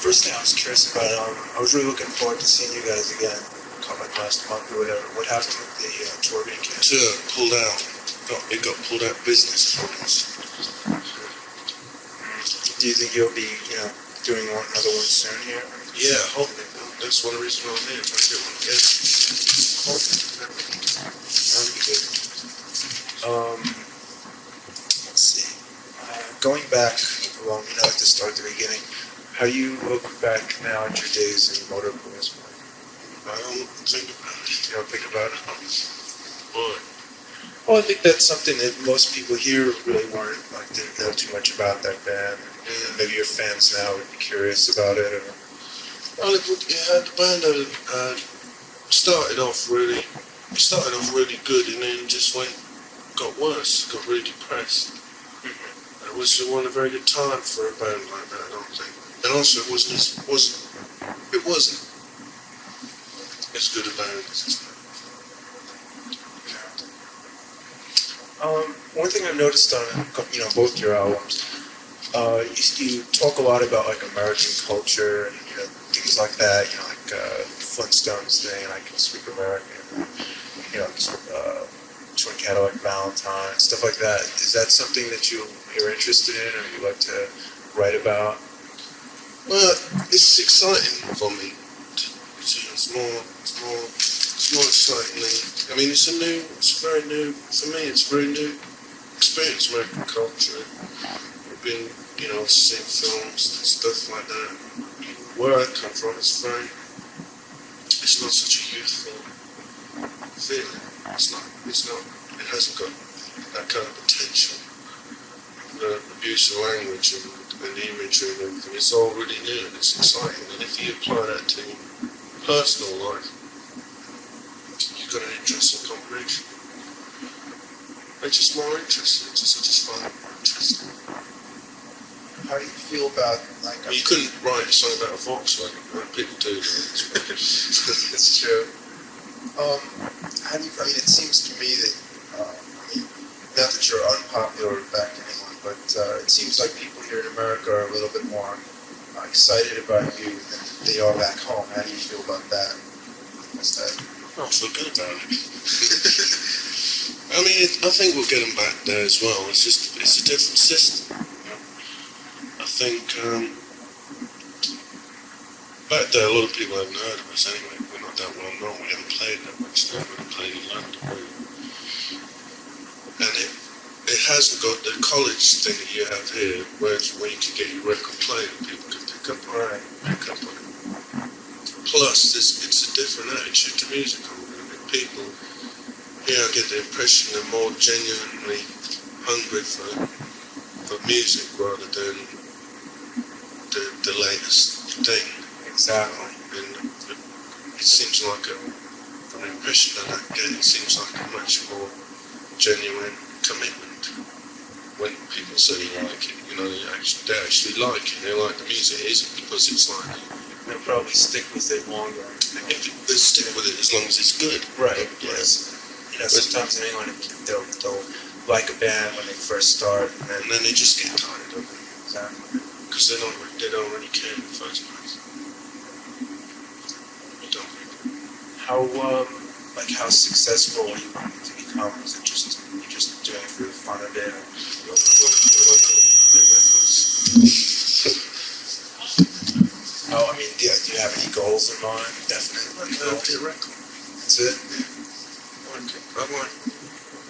first thing I was curious about, I was really looking forward to seeing you guys again, like last month or whatever. What happened with the tour being canceled? Tour pulled out. It got pulled out business problems. Do you think you'll be, doing another one soon here? Yeah, I hope. That's one of the reasons why I'm here, trying to get one again. Let's see. Going back along, like to start at the beginning, how do you look back now at your days in motorcycling? I don't think about it. You don't think about it? Why? Well, I think that's something that most people here really didn't know too much about that band. Yeah. Maybe your fans now would be curious about it. Well, the band started off really good, and then just got worse, got really depressed. Mm-hmm. It wasn't a very good time for a band like that, I don't think. And also, it wasn't as good a band as it's now. One thing I've noticed on both your albums, you talk a lot about like American culture and things like that. Flintstones thing, like Speak American, Twin Cadillac Valentine, stuff like that. Is that something that you're interested in, or you like to write about? Well, it's exciting for me. It's more exciting than, it's very new, for me it's a very new experience, American culture. I've been, seeing films and stuff like that. Where I come from, it's not such a youthful feeling. It hasn't got that kind of potential. The abuse of language and the imagery and everything, it's all really new and it's exciting. And if you apply that to personal life, you've got an interesting combination. It's just more interesting. I just find it more interesting. How do you feel about You couldn't write a song about a Volkswagen. People do that. That's true. How do you? It seems to me that not that you're unpopular back in England, but it seems like people here in America are a little bit more excited about you than they are back home. How do you feel about that? What's that? I feel good about it. I think we'll get them back there as well. It's a different system. I think back there, a lot of people haven't heard of us anyway. We're not that well known. We haven't played that much now. We haven't played in London. And it hasn't got the college thing that you have here, where you can get your record played and people can pick up on it. Plus, it's a different attitude to music. People here, I get the impression they're more genuinely hungry for music rather than the latest thing. Exactly. And it seems like from the impression that I get, it seems like a much more genuine commitment when people say they like it. They actually like it. They like the music. It isn't because it's like they'll probably stick with it longer. They stick with it as long as it's good. Right. Yes. Sometimes in England they'll like a band when they first start, and then they just get tired of it. Exactly. Because they don't really care in the first place. They don't really. How successful are you wanting to become? Is it just doing it for the fun of it? Do you have any goals in mind? Definitely. Hit record. That's it.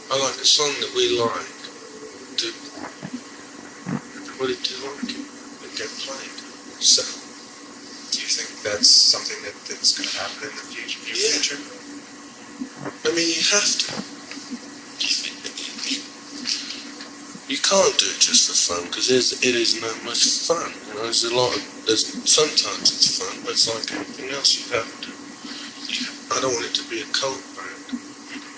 I like a song that we like. Everybody do like it. And get played. So. Do you think that's something that's going to happen in the future? Yeah. You have to. You can't do it just for fun because it isn't that much fun. Sometimes it's fun, but it's like anything else you have to. I don't want it to be a cult band.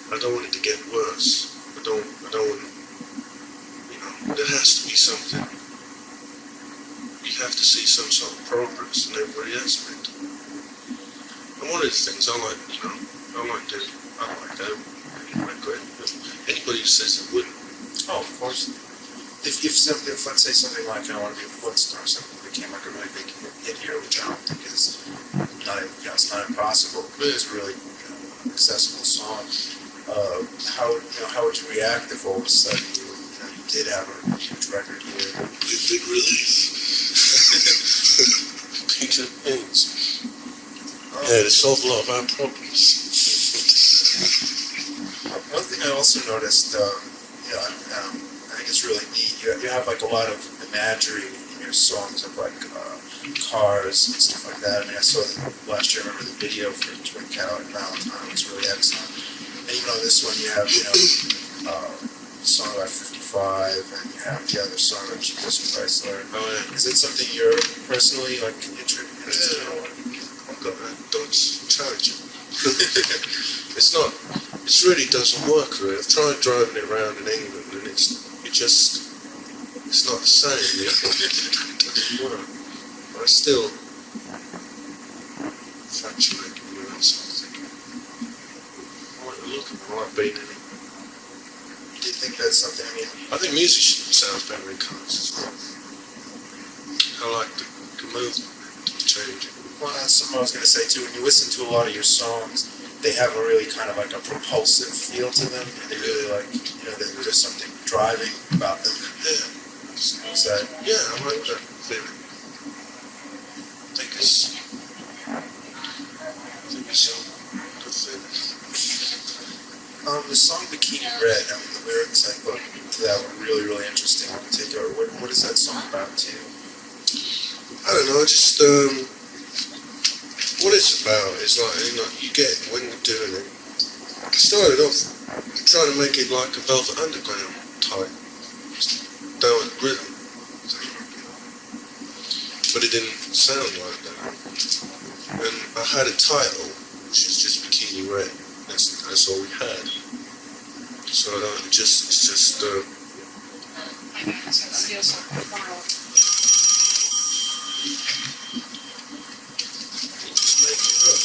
I don't want it to get worse. I don't want. There has to be something. You have to see some sort of progress in every aspect. And one of the things I like that. Anybody who says it wouldn't. Oh, of course. If let's say something like I want to be a Flintstone or something, they became like a really big hit here, which I don't think is not, it's not impossible. It's a really accessible song. How would you react if all of a sudden you did have a huge record here? Big relief. Peace and things. Yeah, to solve a lot of our problems. One thing I also noticed, I think it's really neat. You have like a lot of imagery in your songs of like cars and stuff like that. I mean, I saw last year. I remember the video for Twin Cow and Valentine was really excellent. And even on this one, you have the song about 55, and you have the other song about Jesus Chrysler. Oh, yeah. Is it something you're personally like interested in? I've got that Dodge Charger. It really doesn't work really. I've tried driving it around in England and it's not the same, you know. It doesn't work. But I still infatuated with it, so I think I like the look of it, I like being in it. Do you think that's something, I think music sounds better in cars as well. I like the movement, the changing. well, that's something I was going to say too. When you listen to a lot of your songs, they have a really kind of like a propulsive feel to them. And they really like, there's just something driving about them. Yeah. Is that? Yeah, I like that feeling. I think it's a good feeling. The song Bikini Red, the lyrics I thought to that were really, really interesting in particular. What is that song about to you? I don't know, just, what it's about is like, you get, when you're doing it, I started off trying to make it like a Velvet Underground type, down with rhythm, but it didn't sound like that. And I had a title, which is just Bikini Red. That's all we had. So it's just I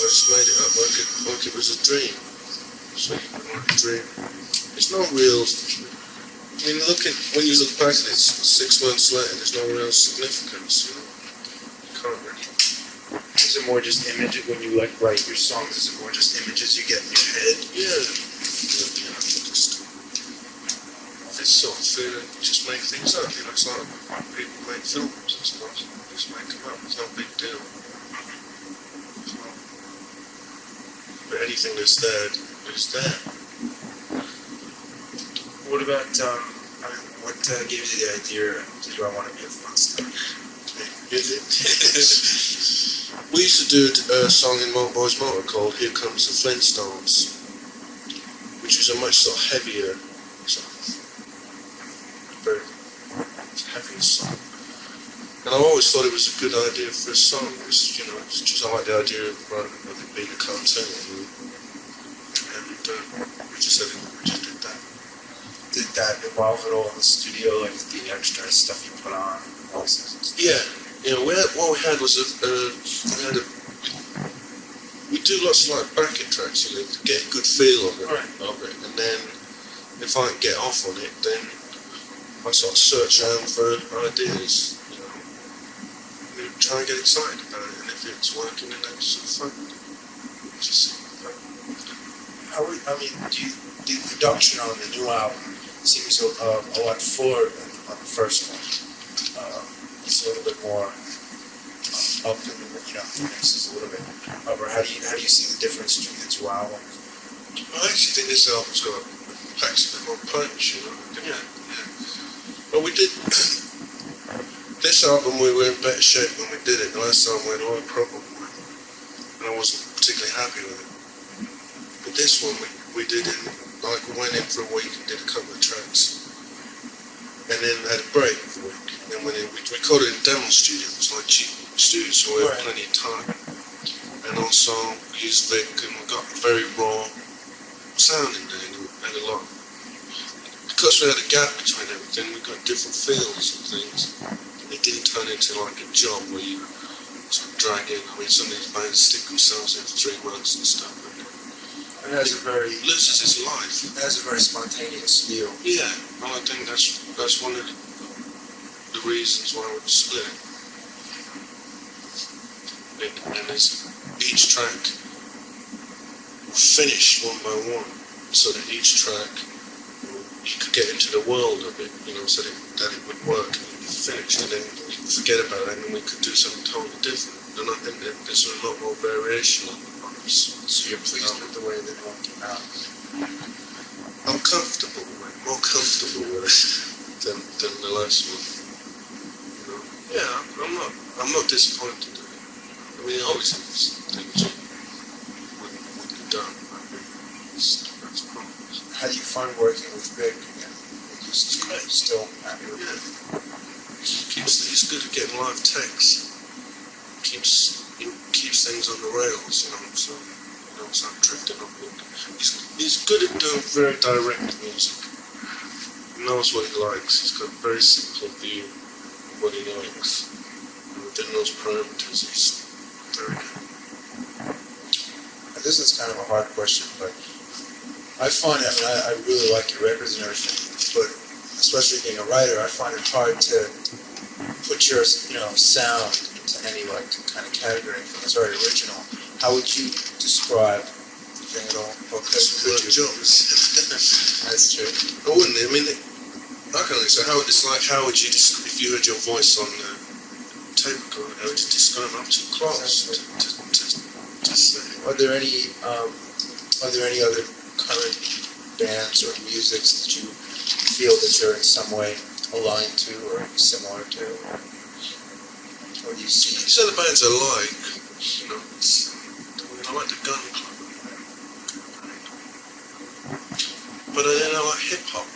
just made it up like it was a dream. So like a dream. It's not real. I mean, when you look back at it, 6 months later, there's no real significance. You can't really. Is it more just images when you like write your songs? Is it more just images you get in your head? Yeah. Just this sort of feeling. Just make things up. It's like people make films, I suppose. Just make them up. It's no big deal. But anything that's there is there. What about, what gave you the idea to do I Want to Be a Fun Star? We used to do a song in Motor Boys Motor called Here Comes the Flintstones, which was a much sort of heavier, very heavy song. And I always thought it was a good idea for a song. It was, I like the idea of it being a cartoon. And we just did that. Did that evolve at all in the studio, like the extra stuff you put on? Yeah. What we had was we do lots of like backing tracks, to get a good feel of it. Right. And then if I can get off on it, then I sort of search around for ideas, and try and get excited about it. And if it's working, then that's sort of fun. Just the production on the new album seems a lot fuller than on the first one. It's a little bit more up in the mixes a little bit. Or how do you see the difference between the two albums? I actually think this album's got packs a bit more punch, Yeah. Well, we did this album. We were in better shape when we did it. The last time we had a lot of problem with it, and I wasn't particularly happy with it. But this one we did it like we went in for a week and did a couple of tracks, and then had a break for a week. And then we recorded in demo studio. It was like cheap studios, so we had plenty of time. And also we used Vic, and we got very raw sound in there, and we had a lot. Because we had a gap between everything, we got different feels and things. It didn't turn into like a job where you sort of drag in. Some of these bands stick themselves in for 3 months and stuff. It has It loses its life. It has a very spontaneous feel. Yeah, well, I think that's one of the reasons why we split it. and each track finish one by one, so that each track you could get into the world of it, so that it would work and it would finish, and then you could forget about it, and then we could do something totally different. And I think that there's a lot more variation on this. So you're pleased with the way that it all came out? I'm comfortable with it, more comfortable with it than the last one. Yeah, I'm not disappointed. I mean, obviously things wouldn't be done. That's problems. How do you find working with Greg again? You're still happy with him? He's good at getting live texts. Keeps things on the rails, so I'm drifting up with. He's good at doing very direct music. He knows what he likes. He's got a very simple view of what he likes. And within those parameters, he's very good. This is kind of a hard question, but I really like your records and everything, but especially being a writer, I find it hard to put your, sound into any kind of category. It's very original. How would you describe the thing at all? That's true. I wouldn't. I mean, I can only say how would you if you heard your voice on the tape recorder? How would you describe it? I'm too close to say. Are there any other current bands or musics that you feel that you're in some way aligned to or similar to? Or do you see? These other bands I like, I like the Gun Club, but then I like hip hop,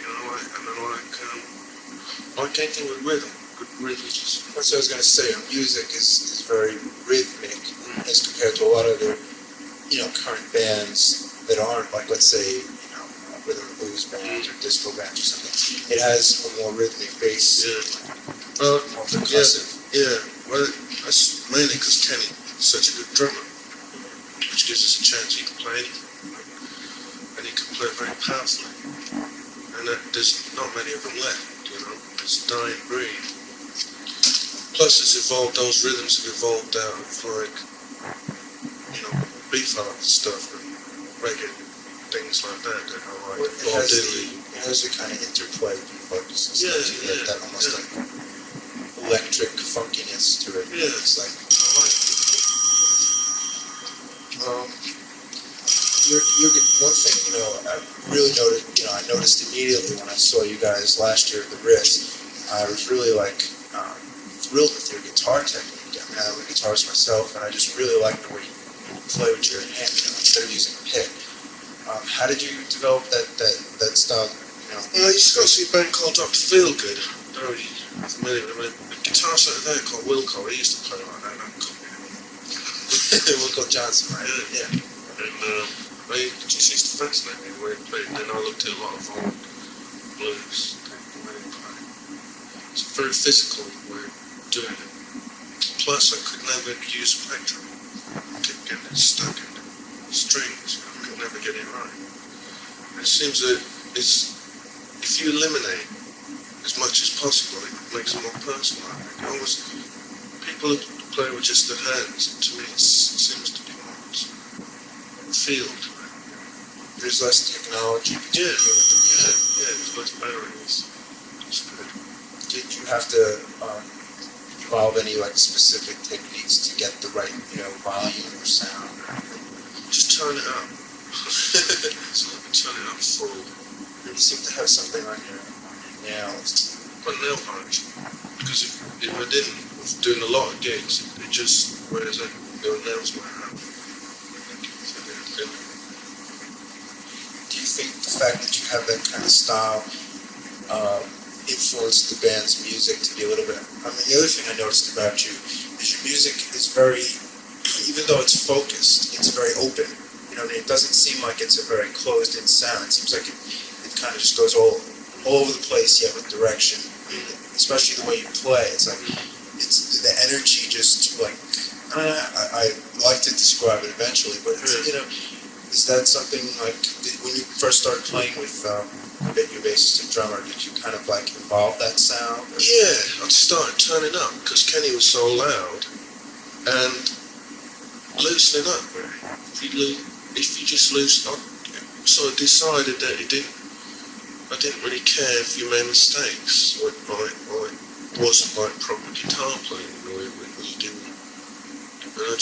I like anything with rhythm, good rhythms. That's what I was going to say. Your music is very rhythmic as compared to a lot of the current bands that aren't let's say rhythm and blues bands or disco bands or something. It has a more rhythmic bass. Yeah. More percussive. Yeah. Well, that's mainly because Kenny's such a good drummer, which gives us a chance. He can play anything, and he can play very powerfully. And there's not many of them left. It's a dying breed. Plus, those rhythms have evolved out of beef art stuff and reggae, things like that. It has a kind of interplay between that almost electric funkiness to it. Yeah, it's like I like it. One thing I really noticed. I noticed immediately when I saw you guys last year at the Ritz. I was really thrilled with your guitar technique. I'm a guitarist myself, and I just really like the way you play with your hand, instead of using a pick. How did you develop that style? You just got to see a band called Dr. Feelgood. I don't know if you're familiar with him. A guitarist out there called Wilco. He used to play like that. Wilco Johnson, right? Yeah. And he just used to fascinate me the way he played. Then I looked at a lot of old blues. It's a very physical way of doing it. Plus, I could never use a plectrum. I kept getting it stuck in the strings. I could never get it right. It seems that if you eliminate as much as possible, it makes it more personal. People who play with just their hands, to me, it seems to be more field. There's less technology. Yeah, there's less batteries. It's good. Did you have to evolve any specific techniques to get the right volume or sound? Just turn it up. Turn it up full. You seem to have something on your nails. But nail polish. Because if I didn't, doing a lot of gigs, it just wears out. Your nails wear out. Do you think the fact that you have that kind of style influenced the band's music to be a little bit? The other thing I noticed about you is your music is very, even though it's focused, it's very open. It doesn't seem like it's a very closed-in sound. It seems like it kind of just goes all over the place, yet with direction. Especially the way you play, it's the energy just I like to describe it eventually, but is that something when you first started playing with your bassist and drummer, did you kind of evolve that sound? Or? Yeah, I started turning up because Kenny was so loud, and loosening up, really. If you just loosen up, sort of decided that I didn't really care if you made mistakes, or it wasn't like proper guitar playing, or when you didn't, and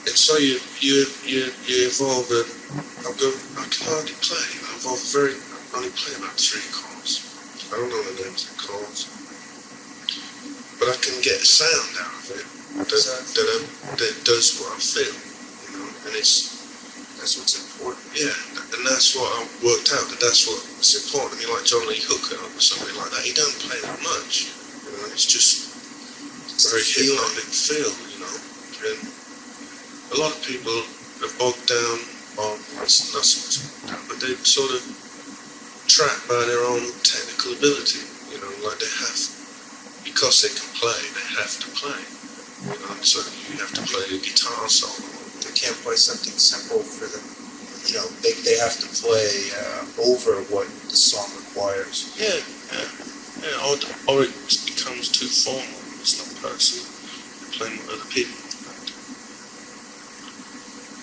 and so you evolve I can hardly play, I only play about 3 chords, I don't know the names of the chords, but I can get a sound out of it that does what I feel, and that's what's important. Yeah, and that's what I worked out, that's what's important. I mean, like John Lee Hooker or something like that, he don't play that much, it's just very hypnotic feel, and a lot of people are bogged down, not so much bogged down, but they're sort of trapped by their own technical ability, like they have, because they can play, they have to play, so you have to play a guitar solo. They can't play something simple for them, they have to play over what the song requires. Yeah, or it becomes too formal, it's not personal, you're playing with other people.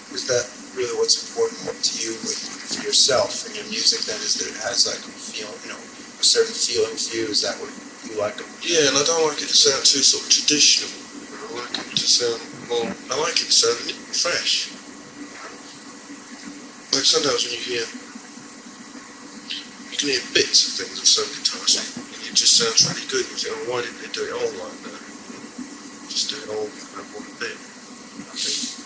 Is that really what's important to you for yourself and your music, then, is that it has like a feel, a certain feeling for you? Is that what you like? Yeah, and I don't like it to sound too sort of traditional. I like it to sound more, I like it to sound fresh. Like sometimes when you can hear bits of things of some guitars, and it just sounds really good, and you think, why didn't they do it all like that? Just do it all in one bit, I think.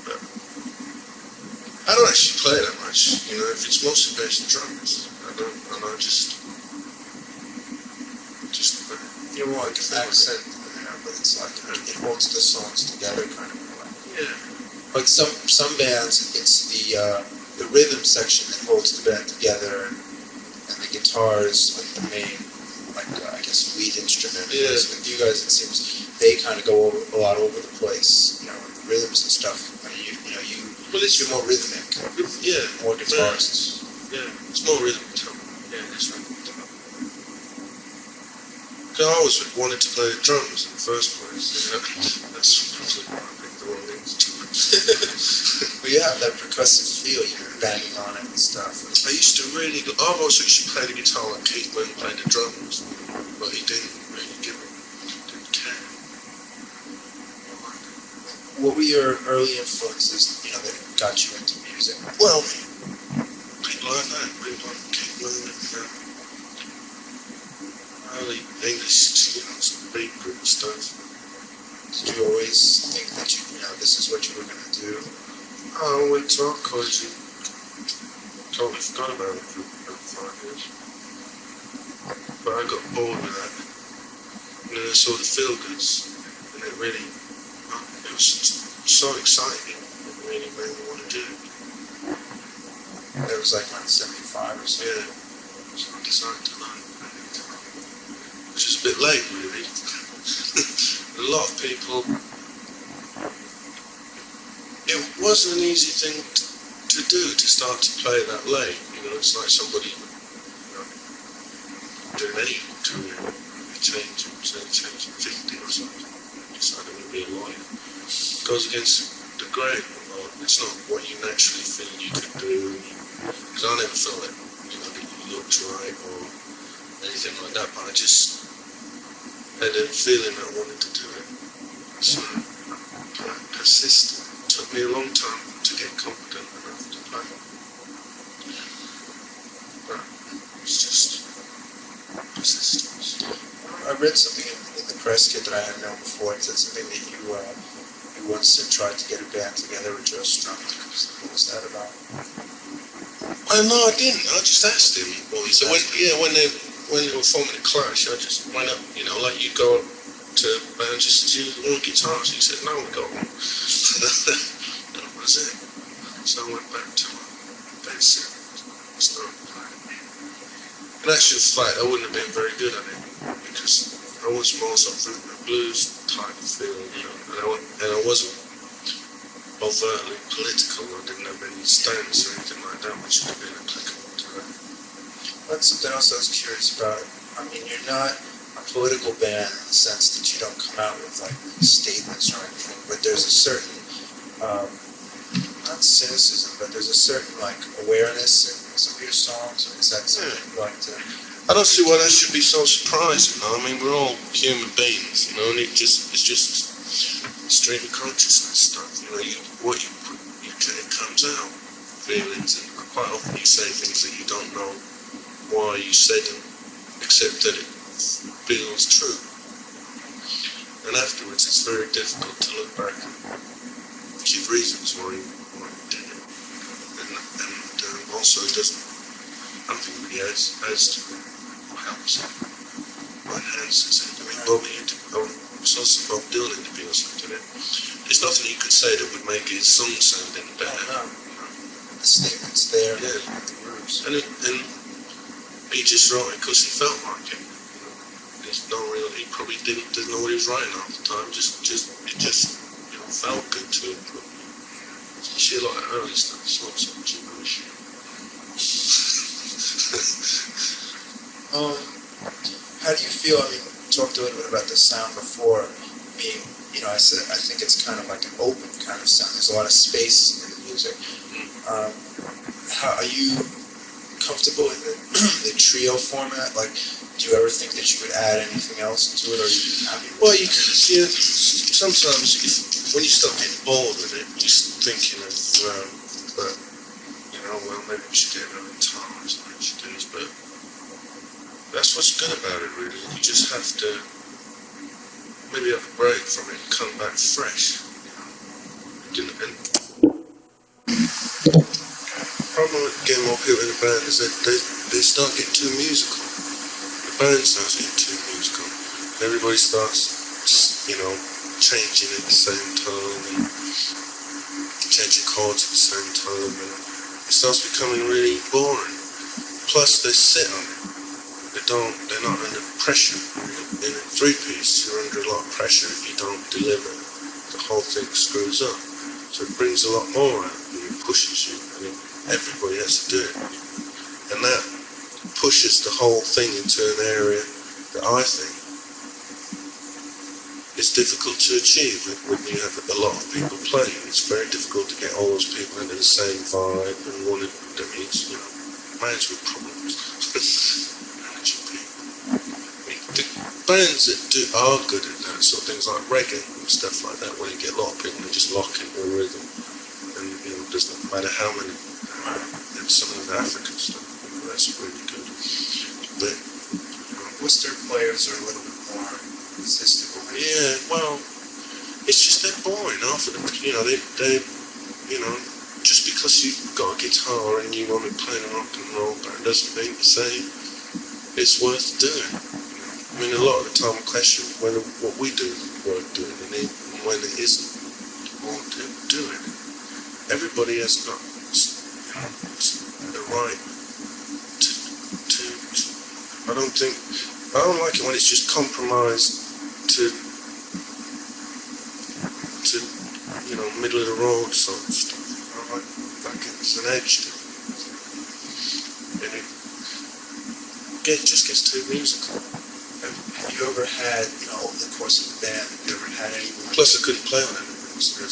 But I don't actually play that much, if it's mostly based on drums, I just You're more like an accent, but it's like, it holds the songs together, kind of. Yeah. Like some bands, it's the rhythm section that holds the band together, and the guitar is like the main, I guess, lead instrument. Yeah. With you guys, it seems they kind of go a lot over the place, with the rhythms and stuff. You're more rhythmic. Yeah. More guitarists. Yeah, it's more rhythm guitar. Yeah, that's right. Because I always wanted to play the drums in the first place. That's probably why I picked the wrong instrument. Well, you have that percussive feel, you're banging on it and stuff. I used to really I always actually play the guitar like Keith Moon played the drums, but he didn't really didn't care. What were your early influences, that got you into music? Well, people like that, people like Keith Moon and early English, some big group stuff. Did you always think that this is what you were going to do? I went to art college and totally forgot about it for about 5 years. But I got bored with that. And then I saw the feel-goods, and it was so exciting. It really made me want to do it. That was like around 75 or so. Yeah. So I decided to learn. Which is a bit late, really. A lot of people, it wasn't an easy thing to do, to start to play that late. It's like somebody doing any career, maybe change at 50 or something, deciding to be a lawyer. It goes against the grain. It's not what you naturally feel you could do. Because I never felt that, that you looked right or anything like that, but I just had a feeling I wanted to do it. So I persisted. It took me a long time to get confident enough to play. But it's just persistence. I read something in the press kit that I hadn't known before. It said something that you once tried to get a band together with Joe Strummer. What was that about? No, I didn't. I just asked him. So when they were forming a Clash, I just went up, like you go up to a band just to use one guitar. So he said, no, we got one. That was it. So I went back to my bass and started playing. In actual fact, I wouldn't have been very good at it because I was more sort of a blues type of feel, and I wasn't overtly political. I didn't have any stance or anything like that, which would have been applicable to that. That's something else I was curious about. I mean, you're not a political band in the sense that you don't come out with like statements or anything, but there's a certain not cynicism, but there's a certain like awareness in some of your songs. Is that something you like to? I don't see why that should be so surprising. I mean, we're all human beings, you know, and it's just stream of consciousness stuff. You know, it comes out, feelings, and quite often you say things that you don't know why you said them, except that it feels true. And afterwards, it's very difficult to look back and give reasons why you did it. And also, it doesn't. I don't think it really adds to it. Helps it. Or enhances it. I mean, it's also Bob Dylan to be or something. There's nothing you could say that would make his song sound any better. No. The statement's there. Yeah. The grooves. And he just wrote it because he felt like it. There's no real. He probably didn't know what he was writing half the time. It just felt good to him. Especially a lot of early stuff. It's not so much emotion. How do you feel? I mean, we talked a little bit about the sound before. Being, I think it's kind of like an open kind of sound. There's a lot of space in the music. How are you comfortable in the trio format? Like, do you ever think that you would add anything else to it, or are you happy with Well, sometimes when you start getting bored with it, you're thinking of, maybe we should get another guitar or something, but that's what's good about it, really. You just have to maybe have a break from it and come back fresh. And the problem with getting more people in the band is that they start getting too musical. The band starts getting too musical. Everybody starts, changing at the same time and changing chords at the same time, and it starts becoming really boring. Plus, they sit on it. They're not under pressure. In a three-piece, you're under a lot of pressure. If you don't deliver, the whole thing screws up. So it brings a lot more out of you, it pushes you. I mean, everybody has to do it. And that pushes the whole thing into an area that I think is difficult to achieve when you have a lot of people playing. It's very difficult to get all those people into the same vibe and wanting, management problems. Bands that are good at that sort of things, like reggae and stuff like that, where you get a lot of people who just lock into a rhythm, and it doesn't matter how many. And some of the African stuff, that's really good. But Worcester players are a little bit more resistible. Yeah, well, it's just they're boring. Half of them, they just because you've got a guitar and you want to play a rock and roll band doesn't mean to say it's worth doing. I mean, a lot of the time I question whether what we do is worth doing, and when it isn't, won't do it. Everybody has got the right to. I don't like it when it's just compromised to middle of the road sort of stuff. I like it's an edge to it. And it just gets too musical. Have you ever had, over the course of the band, have you ever had anyone... Plus I couldn't play on anything, so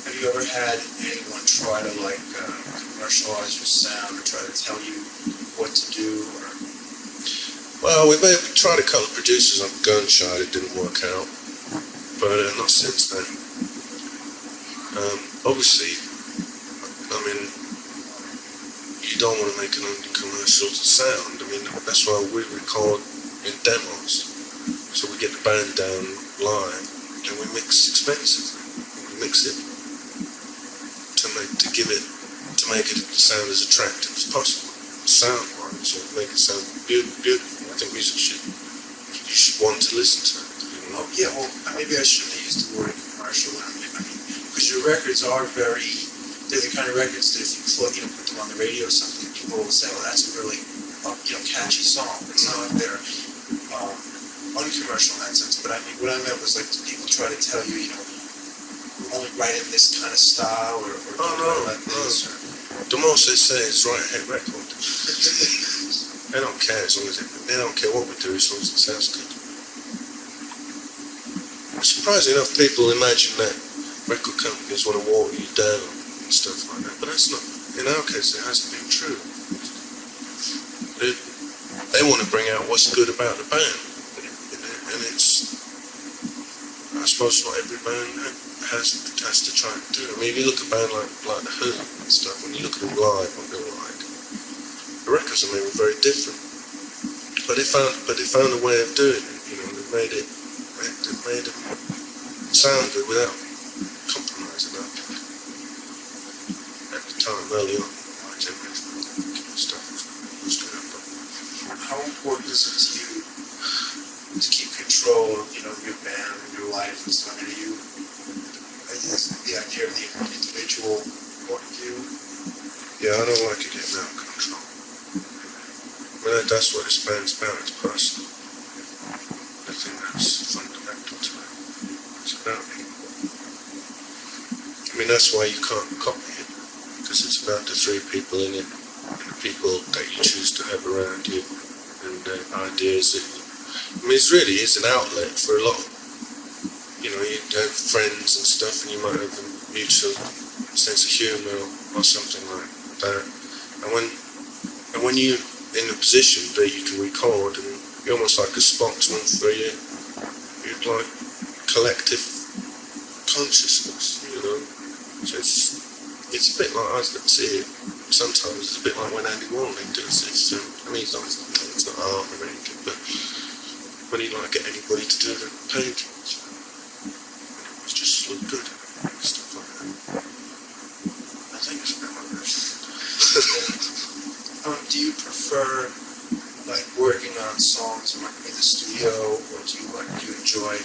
have you ever had anyone try to, commercialize your sound or try to tell you what to do, or... Well, we tried a couple of producers on Gunshot, it didn't work out, but not since then. Obviously, I mean, you don't want to make an uncommercial sound. I mean, that's why we record in demos. So we get the band down live and we mix expensively. We mix it to make it sound as attractive as possible, sound-wise, or make it sound beautiful. I think you should want to listen to it. Oh, yeah, well, maybe I shouldn't have used the word commercial. I mean, because your records are they're the kind of records that if you put them on the radio or something, people will say, well, that's a really, catchy song. It's not like they're uncommercial in that sense, but I mean, what I meant was, do people try to tell you, only write in this kind of style, or no. like this? Or... The most they say is write a hit record. They don't care as long as they don't care what we do as long as it sounds good. Surprisingly enough, people imagine that record companies want to water you down and stuff like that, but that's not. In our case, it hasn't been true. They want to bring out what's good about the band, and it's. I suppose not every band has to try and do it. I mean, if you look at a band like The Who and stuff, when you look at them live, what they were like, the records I mean were very different. But they found a way of doing it. You know, they made it sound good without compromising. I think at the time, early on, my generation, stuff was good. How important is it to you to keep control of, you know, your band and your life and stuff? Are you, I guess, the idea of the individual point of view? Yeah, I don't like it getting out of control. I mean, that's what this band's about, it's personal. I think that's fundamental to it. It's about people. I mean, that's why you can't copy it, because it's about the three people in it, and the people that you choose to have around you, and the ideas that you... I mean, it really is an outlet for a lot. You know, you have friends and stuff, and you might have a mutual sense of humour or something like that. And when you're in a position that you can record, and you're almost like a spokesman for your like collective consciousness, you know. So it's a bit like, I see it sometimes, it's a bit like when Andy Warhol does this. I mean, it's not art or anything, but when he like get anybody to do the paintings, it's just look good, stuff like that. I think it's a bit like that. Do you prefer like working on songs in the studio, or do you enjoy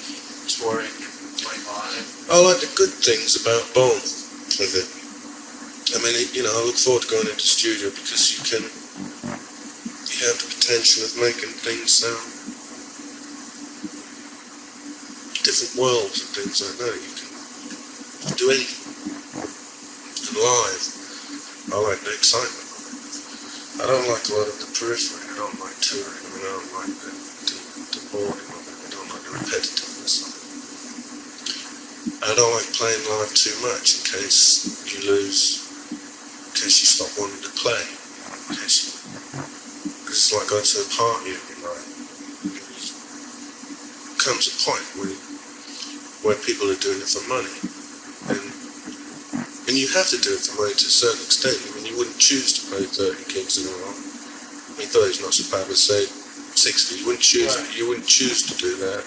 touring and playing live? I like the good things about both of it. I mean, you know, I look forward to going into the studio because you have the potential of making things sound different worlds and things like that. You can do anything. And live, I like the excitement. I don't like a lot of the periphery. I don't like touring. I mean, I don't like the boring of it. I don't like the repetitiveness of it. I don't like playing live too much in case you lose, in case you stop wanting to play, because it's like going to a party every night. There comes a point where people are doing it for money, and you have to do it for money to a certain extent. I mean, you wouldn't choose to play 30 gigs in a row. I mean, 30 is not so bad, but say 60. You wouldn't choose to do that.